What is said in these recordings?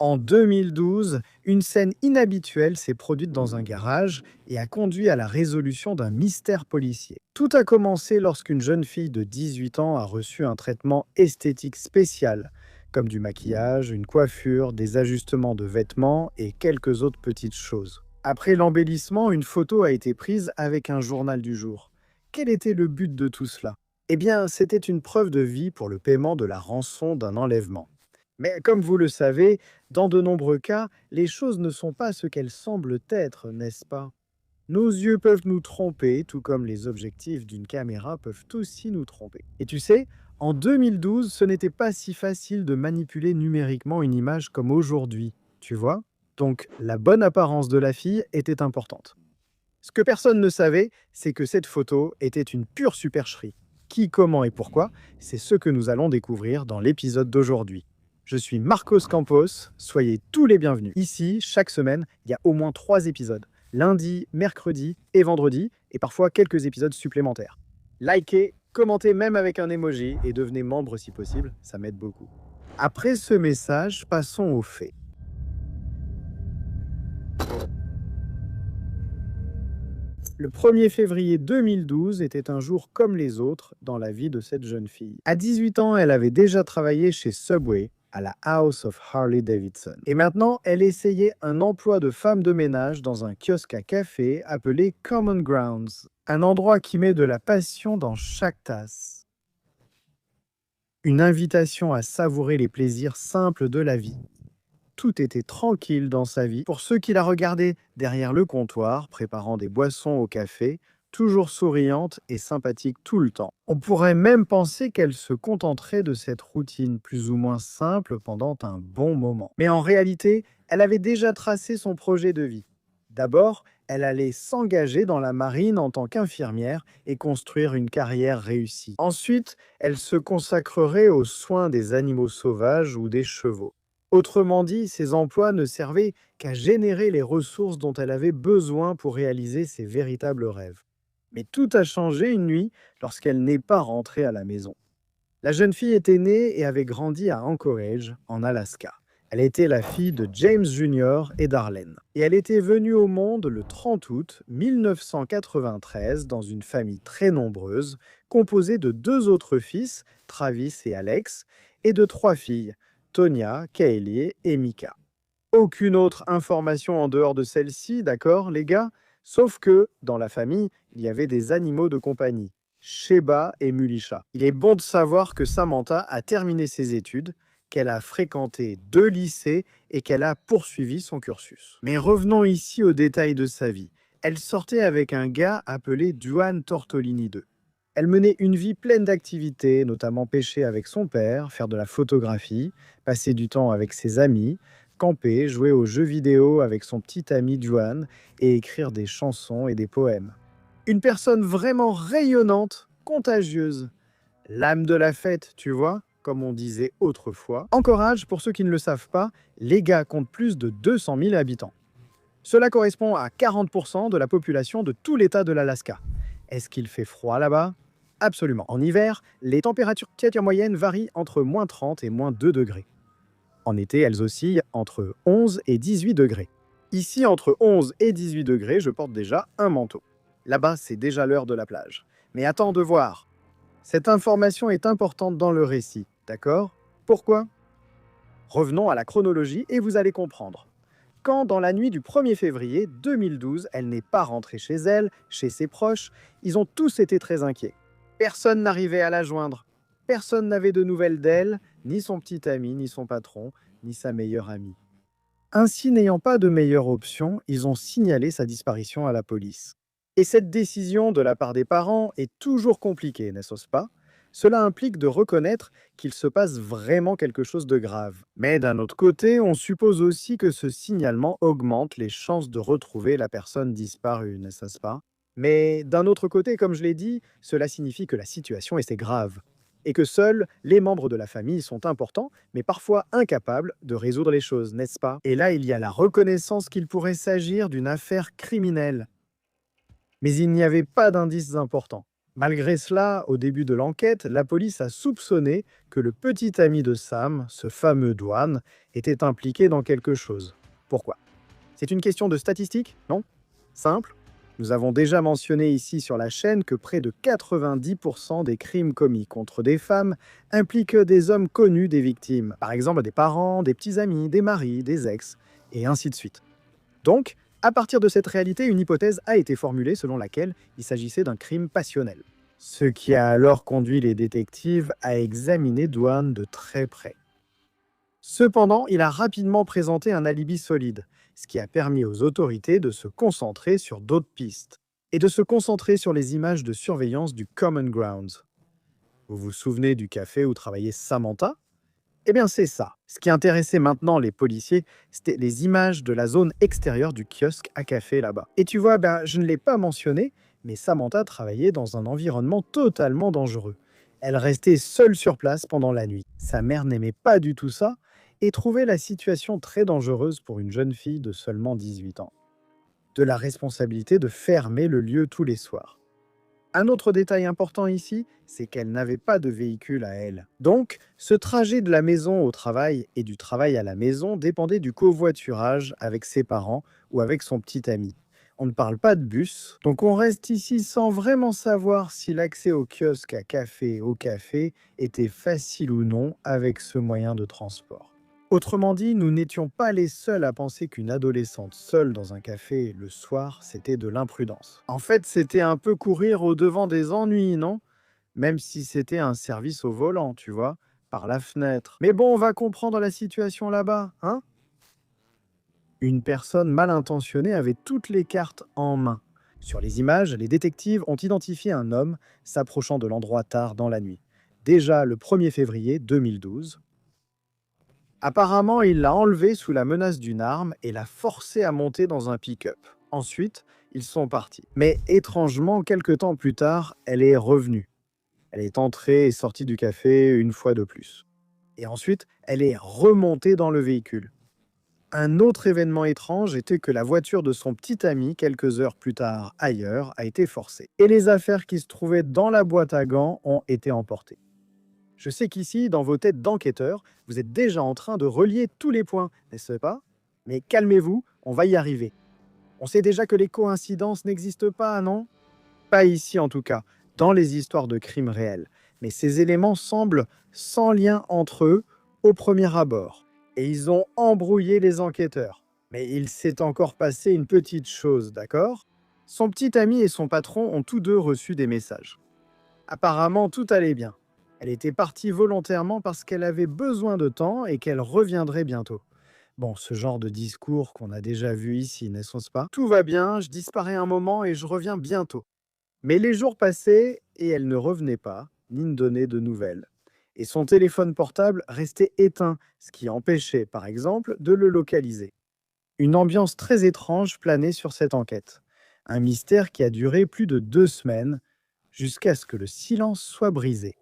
En 2012, une scène inhabituelle s'est produite dans un garage et a conduit à la résolution d'un mystère policier. Tout a commencé lorsqu'une jeune fille de 18 ans a reçu un traitement esthétique spécial, comme du maquillage, une coiffure, des ajustements de vêtements et quelques autres petites choses. Après l'embellissement, une photo a été prise avec un journal du jour. Quel était le but de tout cela? Eh bien, c'était une preuve de vie pour le paiement de la rançon d'un enlèvement. Mais comme vous le savez, dans de nombreux cas, les choses ne sont pas ce qu'elles semblent être, n'est-ce pas? Nos yeux peuvent nous tromper, tout comme les objectifs d'une caméra peuvent aussi nous tromper. Et tu sais, en 2012, ce n'était pas si facile de manipuler numériquement une image comme aujourd'hui, tu vois? Donc, la bonne apparence de la fille était importante. Ce que personne ne savait, c'est que cette photo était une pure supercherie. Qui, comment et pourquoi, c'est ce que nous allons découvrir dans l'épisode d'aujourd'hui. Je suis Marcos Campos, soyez tous les bienvenus. Ici, chaque semaine, il y a au moins 3 épisodes. Lundi, mercredi et vendredi, et parfois quelques épisodes supplémentaires. Likez, commentez même avec un emoji et devenez membre si possible, ça m'aide beaucoup. Après ce message, passons aux faits. Le 1er février 2012 était un jour comme les autres dans la vie de cette jeune fille. À 18 ans, elle avait déjà travaillé chez Subway, à la House of Harley Davidson. Et maintenant, elle essayait un emploi de femme de ménage dans un kiosque à café appelé Common Grounds, un endroit qui met de la passion dans chaque tasse. Une invitation à savourer les plaisirs simples de la vie. Tout était tranquille dans sa vie pour ceux qui la regardaient derrière le comptoir, préparant des boissons au café, toujours souriante et sympathique tout le temps. On pourrait même penser qu'elle se contenterait de cette routine plus ou moins simple pendant un bon moment. Mais en réalité, elle avait déjà tracé son projet de vie. D'abord, elle allait s'engager dans la marine en tant qu'infirmière et construire une carrière réussie. Ensuite, elle se consacrerait aux soins des animaux sauvages ou des chevaux. Autrement dit, ces emplois ne servaient qu'à générer les ressources dont elle avait besoin pour réaliser ses véritables rêves. Mais tout a changé une nuit lorsqu'elle n'est pas rentrée à la maison. La jeune fille était née et avait grandi à Anchorage, en Alaska. Elle était la fille de James Jr. et Darlene. Et elle était venue au monde le 30 août 1993 dans une famille très nombreuse, composée de 2 autres fils, Travis et Alex, et de 3 filles, Tonya, Kaylee et Mika. Aucune autre information en dehors de celle-ci, d'accord, les gars? Sauf que, dans la famille, il y avait des animaux de compagnie, Sheba et Mulisha. Il est bon de savoir que Samantha a terminé ses études, qu'elle a fréquenté 2 lycées et qu'elle a poursuivi son cursus. Mais revenons ici aux détails de sa vie. Elle sortait avec un gars appelé Duane Tortolini II. Elle menait une vie pleine d'activités, notamment pêcher avec son père, faire de la photographie, passer du temps avec ses amis, camper, jouer aux jeux vidéo avec son petit ami Duane et écrire des chansons et des poèmes. Une personne vraiment rayonnante, contagieuse. L'âme de la fête, tu vois, comme on disait autrefois. Anchorage, pour ceux qui ne le savent pas, les gars comptent plus de 200 000 habitants. Cela correspond à 40% de la population de tout l'État de l'Alaska. Est-ce qu'il fait froid là-bas? Absolument. En hiver, les températures moyennes varient entre moins 30 et moins 2 degrés. En été, elles oscillent entre 11 et 18 degrés. Ici, entre 11 et 18 degrés, je porte déjà un manteau. Là-bas, c'est déjà l'heure de la plage. Mais attends de voir. Cette information est importante dans le récit, d'accord? Pourquoi? Revenons à la chronologie et vous allez comprendre. Quand, dans la nuit du 1er février 2012, elle n'est pas rentrée chez elle, chez ses proches, ils ont tous été très inquiets. Personne n'arrivait à la joindre. Personne n'avait de nouvelles d'elle, ni son petit ami, ni son patron, ni sa meilleure amie. Ainsi, n'ayant pas de meilleure option, ils ont signalé sa disparition à la police. Et cette décision de la part des parents est toujours compliquée, n'est-ce pas? Cela implique de reconnaître qu'il se passe vraiment quelque chose de grave. Mais d'un autre côté, on suppose aussi que ce signalement augmente les chances de retrouver la personne disparue, n'est-ce pas? Mais d'un autre côté, comme je l'ai dit, cela signifie que la situation est grave et que seuls les membres de la famille sont importants, mais parfois incapables de résoudre les choses, n'est-ce pas? Et là, il y a la reconnaissance qu'il pourrait s'agir d'une affaire criminelle. Mais il n'y avait pas d'indices importants. Malgré cela, au début de l'enquête, la police a soupçonné que le petit ami de Sam, ce fameux Dwan, était impliqué dans quelque chose. Pourquoi? C'est une question de statistiques, non? Simple. Nous avons déjà mentionné ici sur la chaîne que près de 90% des crimes commis contre des femmes impliquent des hommes connus des victimes. Par exemple, des parents, des petits amis, des maris, des ex, et ainsi de suite. Donc, à partir de cette réalité, une hypothèse a été formulée selon laquelle il s'agissait d'un crime passionnel. Ce qui a alors conduit les détectives à examiner Dwan de très près. Cependant, il a rapidement présenté un alibi solide, ce qui a permis aux autorités de se concentrer sur d'autres pistes et de se concentrer sur les images de surveillance du Common Grounds. Vous vous souvenez du café où travaillait Samantha? Eh bien, c'est ça. Ce qui intéressait maintenant les policiers, c'était les images de la zone extérieure du kiosque à café là-bas. Et tu vois, je ne l'ai pas mentionné, mais Samantha travaillait dans un environnement totalement dangereux. Elle restait seule sur place pendant la nuit. Sa mère n'aimait pas du tout ça et trouvait la situation très dangereuse pour une jeune fille de seulement 18 ans. De la responsabilité de fermer le lieu tous les soirs. Un autre détail important ici, c'est qu'elle n'avait pas de véhicule à elle. Donc, ce trajet de la maison au travail et du travail à la maison dépendait du covoiturage avec ses parents ou avec son petit ami. On ne parle pas de bus, donc on reste ici sans vraiment savoir si l'accès au kiosque à café au café était facile ou non avec ce moyen de transport. Autrement dit, nous n'étions pas les seuls à penser qu'une adolescente seule dans un café le soir, c'était de l'imprudence. En fait, c'était un peu courir au-devant des ennuis, non? Même si c'était un service au volant, tu vois, par la fenêtre. Mais bon, on va comprendre la situation là-bas, hein? Une personne mal intentionnée avait toutes les cartes en main. Sur les images, les détectives ont identifié un homme s'approchant de l'endroit tard dans la nuit. Déjà le 1er février 2012, apparemment, il l'a enlevée sous la menace d'une arme et l'a forcée à monter dans un pick-up. Ensuite, ils sont partis. Mais étrangement, quelque temps plus tard, elle est revenue. Elle est entrée et sortie du café une fois de plus. Et ensuite, elle est remontée dans le véhicule. Un autre événement étrange était que la voiture de son petit ami, quelques heures plus tard ailleurs, a été forcée. Et les affaires qui se trouvaient dans la boîte à gants ont été emportées. Je sais qu'ici, dans vos têtes d'enquêteurs, vous êtes déjà en train de relier tous les points, n'est-ce pas? Mais calmez-vous, on va y arriver. On sait déjà que les coïncidences n'existent pas, non? Pas ici en tout cas, dans les histoires de crimes réels. Mais ces éléments semblent sans lien entre eux au premier abord. Et ils ont embrouillé les enquêteurs. Mais il s'est encore passé une petite chose, d'accord? Son petit ami et son patron ont tous deux reçu des messages. Apparemment, tout allait bien. Elle était partie volontairement parce qu'elle avait besoin de temps et qu'elle reviendrait bientôt. Bon, ce genre de discours qu'on a déjà vu ici, n'est-ce pas? Tout va bien, je disparais un moment et je reviens bientôt. Mais les jours passaient et elle ne revenait pas, ni ne donnait de nouvelles. Et son téléphone portable restait éteint, ce qui empêchait, par exemple, de le localiser. Une ambiance très étrange planait sur cette enquête. Un mystère qui a duré plus de 2 semaines, jusqu'à ce que le silence soit brisé.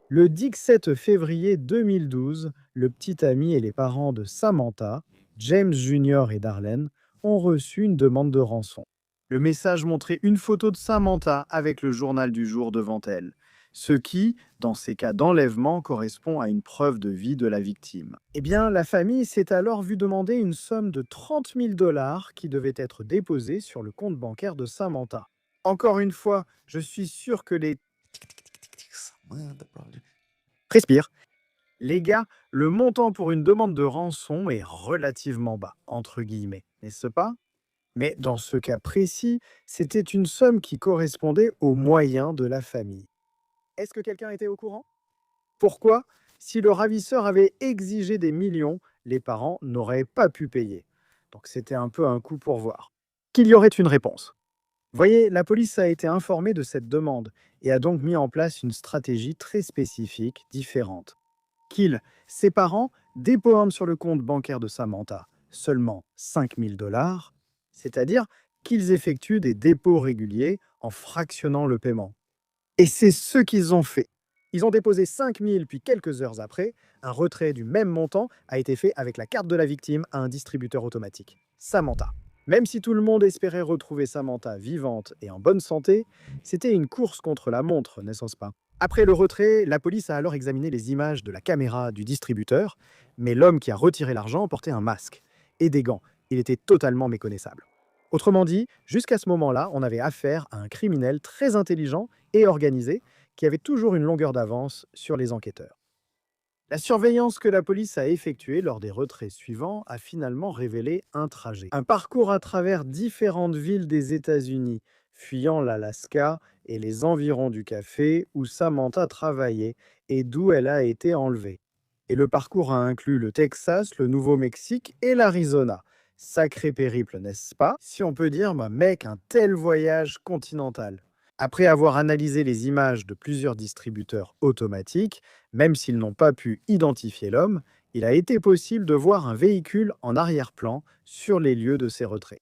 Le 17 février 2012, le petit ami et les parents de Samantha, James Jr. et Darlene, ont reçu une demande de rançon. Le message montrait une photo de Samantha avec le journal du jour devant elle, ce qui, dans ces cas d'enlèvement, correspond à une preuve de vie de la victime. Eh bien, la famille s'est alors vue demander une somme de 30 000 $ qui devait être déposée sur le compte bancaire de Samantha. Encore une fois, je suis sûr que les respire. Les gars, le montant pour une demande de rançon est relativement bas, entre guillemets, n'est-ce pas? Mais dans ce cas précis, c'était une somme qui correspondait aux moyens de la famille. Est-ce que quelqu'un était au courant? Pourquoi? Si le ravisseur avait exigé des millions, les parents n'auraient pas pu payer. Donc c'était un peu un coup pour voir. Qu'il y aurait une réponse. Voyez, la police a été informée de cette demande et a donc mis en place une stratégie très spécifique, différente. Qu'il, ses parents, déposent sur le compte bancaire de Samantha seulement 5 000 $, c'est-à-dire qu'ils effectuent des dépôts réguliers en fractionnant le paiement. Et c'est ce qu'ils ont fait. Ils ont déposé 5 000, puis quelques heures après, un retrait du même montant a été fait avec la carte de la victime à un distributeur automatique, Samantha. Même si tout le monde espérait retrouver Samantha vivante et en bonne santé, c'était une course contre la montre, n'est-ce pas? Après le retrait, la police a alors examiné les images de la caméra du distributeur, mais l'homme qui a retiré l'argent portait un masque et des gants. Il était totalement méconnaissable. Autrement dit, jusqu'à ce moment-là, on avait affaire à un criminel très intelligent et organisé qui avait toujours une longueur d'avance sur les enquêteurs. La surveillance que la police a effectuée lors des retraits suivants a finalement révélé un trajet. Un parcours à travers différentes villes des États-Unis, fuyant l'Alaska et les environs du café où Samantha travaillait et d'où elle a été enlevée. Et le parcours a inclus le Texas, le Nouveau-Mexique et l'Arizona. Sacré périple, n'est-ce pas? Si on peut dire, bah, mec, un tel voyage continental. Après avoir analysé les images de plusieurs distributeurs automatiques, même s'ils n'ont pas pu identifier l'homme, il a été possible de voir un véhicule en arrière-plan sur les lieux de ces retraits.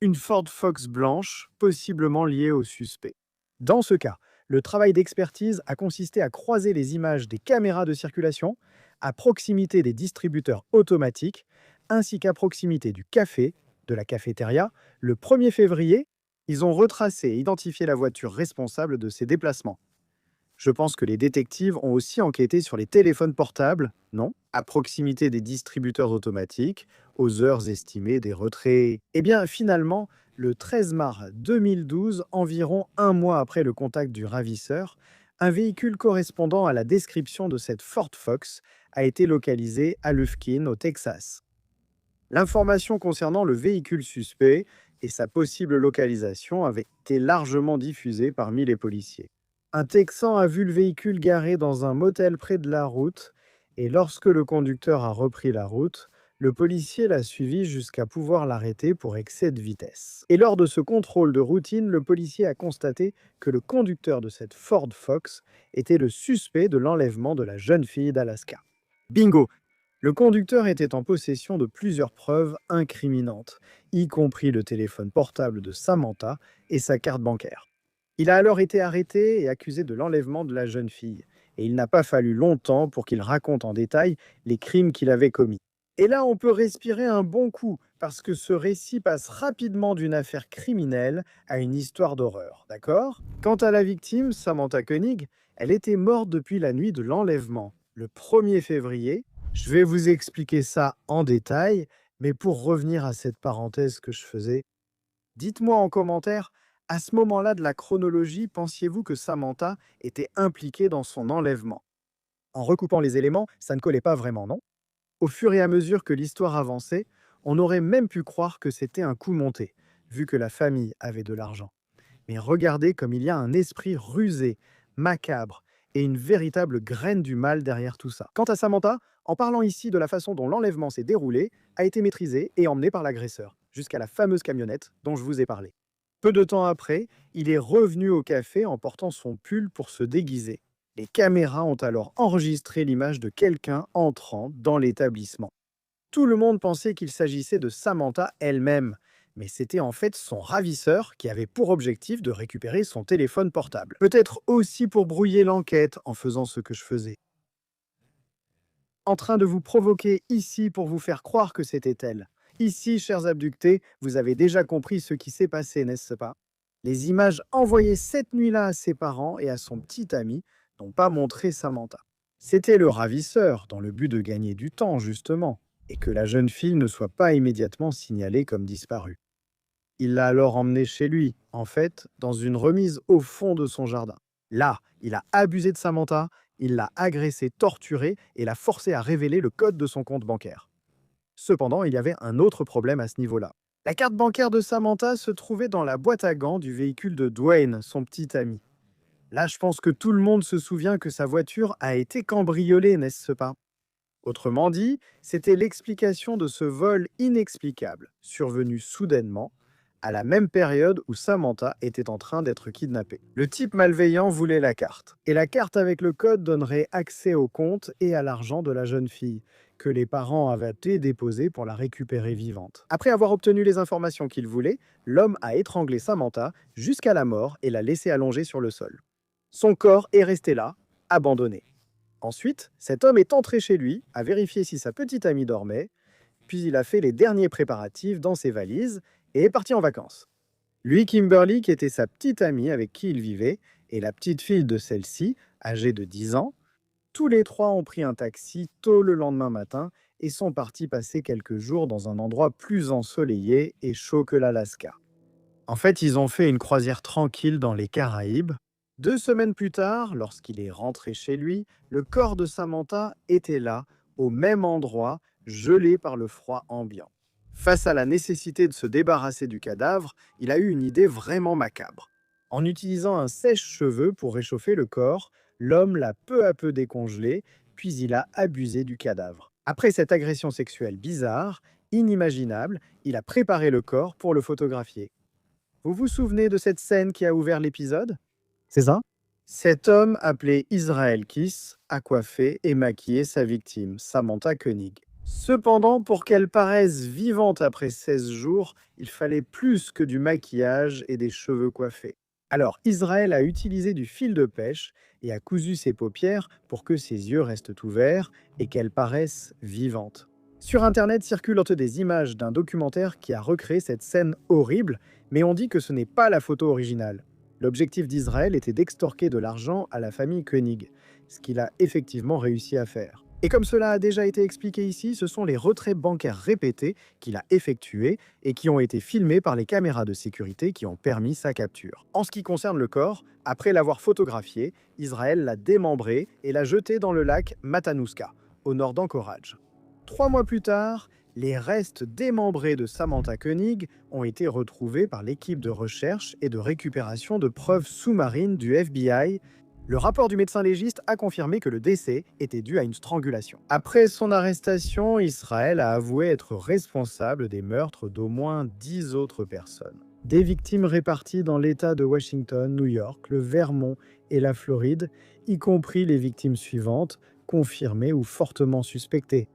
Une Ford Fox blanche, possiblement liée au suspect. Dans ce cas, le travail d'expertise a consisté à croiser les images des caméras de circulation à proximité des distributeurs automatiques, ainsi qu'à proximité du café, de la cafétéria, le 1er février. Ils ont retracé et identifié la voiture responsable de ces déplacements. Je pense que les détectives ont aussi enquêté sur les téléphones portables, non? À proximité des distributeurs automatiques, aux heures estimées des retraits. Eh bien, finalement, le 13 mars 2012, environ un mois après le contact du ravisseur, un véhicule correspondant à la description de cette Ford Fox a été localisé à Lufkin, au Texas. L'information concernant le véhicule suspect et sa possible localisation avait été largement diffusée parmi les policiers. Un Texan a vu le véhicule garé dans un motel près de la route et lorsque le conducteur a repris la route, le policier l'a suivi jusqu'à pouvoir l'arrêter pour excès de vitesse. Et lors de ce contrôle de routine, le policier a constaté que le conducteur de cette Ford Fox était le suspect de l'enlèvement de la jeune fille d'Alaska. Bingo! Le conducteur était en possession de plusieurs preuves incriminantes, y compris le téléphone portable de Samantha et sa carte bancaire. Il a alors été arrêté et accusé de l'enlèvement de la jeune fille, et il n'a pas fallu longtemps pour qu'il raconte en détail les crimes qu'il avait commis. Et là, on peut respirer un bon coup, parce que ce récit passe rapidement d'une affaire criminelle à une histoire d'horreur, d'accord? Quant à la victime, Samantha Koenig, elle était morte depuis la nuit de l'enlèvement, le 1er février. Je vais vous expliquer ça en détail, mais pour revenir à cette parenthèse que je faisais, dites-moi en commentaire, à ce moment-là de la chronologie, pensiez-vous que Samantha était impliquée dans son enlèvement? En recoupant les éléments, ça ne collait pas vraiment, non? Au fur et à mesure que l'histoire avançait, on aurait même pu croire que c'était un coup monté, vu que la famille avait de l'argent. Mais regardez comme il y a un esprit rusé, macabre, et une véritable graine du mal derrière tout ça. Quant à Samantha, en parlant ici de la façon dont l'enlèvement s'est déroulé, a été maîtrisé et emmené par l'agresseur, jusqu'à la fameuse camionnette dont je vous ai parlé. Peu de temps après, il est revenu au café en portant son pull pour se déguiser. Les caméras ont alors enregistré l'image de quelqu'un entrant dans l'établissement. Tout le monde pensait qu'il s'agissait de Samantha elle-même, mais c'était en fait son ravisseur qui avait pour objectif de récupérer son téléphone portable. Peut-être aussi pour brouiller l'enquête en faisant ce que je faisais. En train de vous provoquer ici pour vous faire croire que c'était elle. Ici, chers abductés, vous avez déjà compris ce qui s'est passé, n'est-ce pas? Les images envoyées cette nuit-là à ses parents et à son petit ami n'ont pas montré Samantha. C'était le ravisseur, dans le but de gagner du temps, justement, et que la jeune fille ne soit pas immédiatement signalée comme disparue. Il l'a alors emmenée chez lui, en fait, dans une remise au fond de son jardin. Là, il a abusé de Samantha, il l'a agressée, torturée et l'a forcée à révéler le code de son compte bancaire. Cependant, il y avait un autre problème à ce niveau-là. La carte bancaire de Samantha se trouvait dans la boîte à gants du véhicule de Dwayne, son petit ami. Là, je pense que tout le monde se souvient que sa voiture a été cambriolée, n'est-ce pas? Autrement dit, c'était l'explication de ce vol inexplicable, survenu soudainement, à la même période où Samantha était en train d'être kidnappée. Le type malveillant voulait la carte, et la carte avec le code donnerait accès au compte et à l'argent de la jeune fille, que les parents avaient été déposés pour la récupérer vivante. Après avoir obtenu les informations qu'il voulait, l'homme a étranglé Samantha jusqu'à la mort et l'a laissée allongée sur le sol. Son corps est resté là, abandonné. Ensuite, cet homme est entré chez lui, a vérifié si sa petite amie dormait, puis il a fait les derniers préparatifs dans ses valises et est parti en vacances. Lui, Kimberly, qui était sa petite amie avec qui il vivait, et la petite fille de celle-ci, âgée de 10 ans, tous les trois ont pris un taxi tôt le lendemain matin et sont partis passer quelques jours dans un endroit plus ensoleillé et chaud que l'Alaska. En fait, ils ont fait une croisière tranquille dans les Caraïbes. 2 semaines plus tard, lorsqu'il est rentré chez lui, le corps de Samantha était là, au même endroit, gelé par le froid ambiant. Face à la nécessité de se débarrasser du cadavre, il a eu une idée vraiment macabre. En utilisant un sèche-cheveux pour réchauffer le corps, l'homme l'a peu à peu décongelé, puis il a abusé du cadavre. Après cette agression sexuelle bizarre, inimaginable, il a préparé le corps pour le photographier. Vous vous souvenez de cette scène qui a ouvert l'épisode? C'est ça? Cet homme, appelé Israel Kiss, a coiffé et maquillé sa victime, Samantha Koenig. Cependant, pour qu'elle paraisse vivante après 16 jours, il fallait plus que du maquillage et des cheveux coiffés. Alors, Israël a utilisé du fil de pêche et a cousu ses paupières pour que ses yeux restent ouverts et qu'elle paraisse vivante. Sur Internet circulent des images d'un documentaire qui a recréé cette scène horrible, mais on dit que ce n'est pas la photo originale. L'objectif d'Israël était d'extorquer de l'argent à la famille Koenig, ce qu'il a effectivement réussi à faire. Et comme cela a déjà été expliqué ici, ce sont les retraits bancaires répétés qu'il a effectués et qui ont été filmés par les caméras de sécurité qui ont permis sa capture. En ce qui concerne le corps, après l'avoir photographié, Israël l'a démembré et l'a jeté dans le lac Matanuska, au nord d'Anchorage. 3 mois plus tard, les restes démembrés de Samantha Koenig ont été retrouvés par l'équipe de recherche et de récupération de preuves sous-marines du FBI. Le rapport du médecin légiste a confirmé que le décès était dû à une strangulation. Après son arrestation, Israël a avoué être responsable des meurtres d'au moins 10 autres personnes. Des victimes réparties dans l'État de Washington, New York, le Vermont et la Floride, y compris les victimes suivantes, confirmées ou fortement suspectées.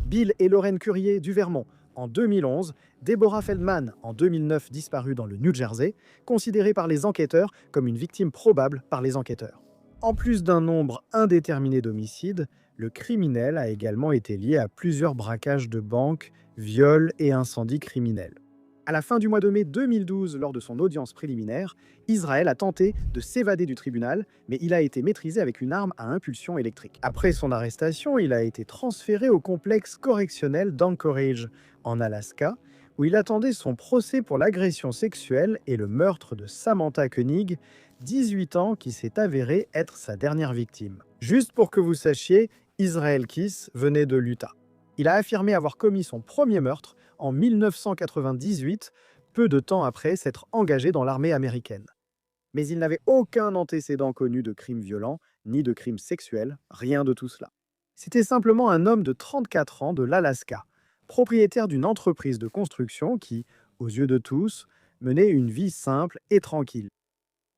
Bill et Lorraine Currier du Vermont en 2011, Deborah Feldman en 2009 disparue dans le New Jersey, considérée par les enquêteurs comme une victime probable par les enquêteurs. En plus d'un nombre indéterminé d'homicides, le criminel a également été lié à plusieurs braquages de banques, viols et incendies criminels. À la fin du mois de mai 2012, lors de son audience préliminaire, Israël a tenté de s'évader du tribunal, mais il a été maîtrisé avec une arme à impulsion électrique. Après son arrestation, il a été transféré au complexe correctionnel d'Anchorage, en Alaska, où il attendait son procès pour l'agression sexuelle et le meurtre de Samantha Koenig, 18 ans, qui s'est avéré être sa dernière victime. Juste pour que vous sachiez, Israel Kiss venait de l'Utah. Il a affirmé avoir commis son premier meurtre en 1998, peu de temps après s'être engagé dans l'armée américaine. Mais il n'avait aucun antécédent connu de crimes violents, ni de crimes sexuels, rien de tout cela. C'était simplement un homme de 34 ans de l'Alaska, propriétaire d'une entreprise de construction qui, aux yeux de tous, menait une vie simple et tranquille.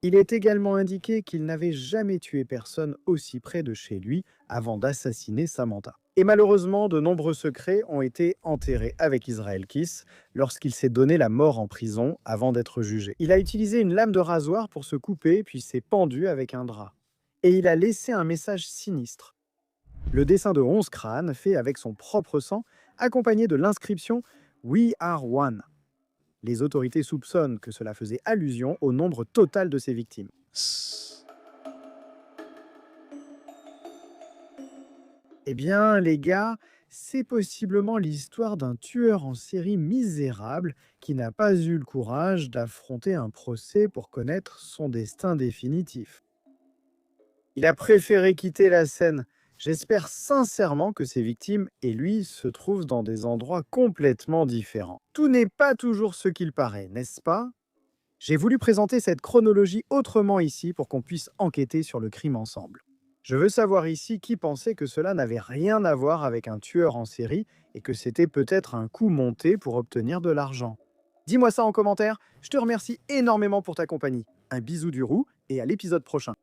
Il est également indiqué qu'il n'avait jamais tué personne aussi près de chez lui avant d'assassiner Samantha. Et malheureusement, de nombreux secrets ont été enterrés avec Israel Kiss lorsqu'il s'est donné la mort en prison avant d'être jugé. Il a utilisé une lame de rasoir pour se couper puis s'est pendu avec un drap. Et il a laissé un message sinistre. Le dessin de 11 crânes fait avec son propre sang, accompagné de l'inscription « We are one ». Les autorités soupçonnent que cela faisait allusion au nombre total de ses victimes. Eh bien, les gars, c'est possiblement l'histoire d'un tueur en série misérable qui n'a pas eu le courage d'affronter un procès pour connaître son destin définitif. Il a préféré quitter la scène. J'espère sincèrement que ses victimes et lui se trouvent dans des endroits complètement différents. Tout n'est pas toujours ce qu'il paraît, n'est-ce pas? J'ai voulu présenter cette chronologie autrement ici pour qu'on puisse enquêter sur le crime ensemble. Je veux savoir ici qui pensait que cela n'avait rien à voir avec un tueur en série et que c'était peut-être un coup monté pour obtenir de l'argent. Dis-moi ça en commentaire, je te remercie énormément pour ta compagnie. Un bisou du roux et à l'épisode prochain.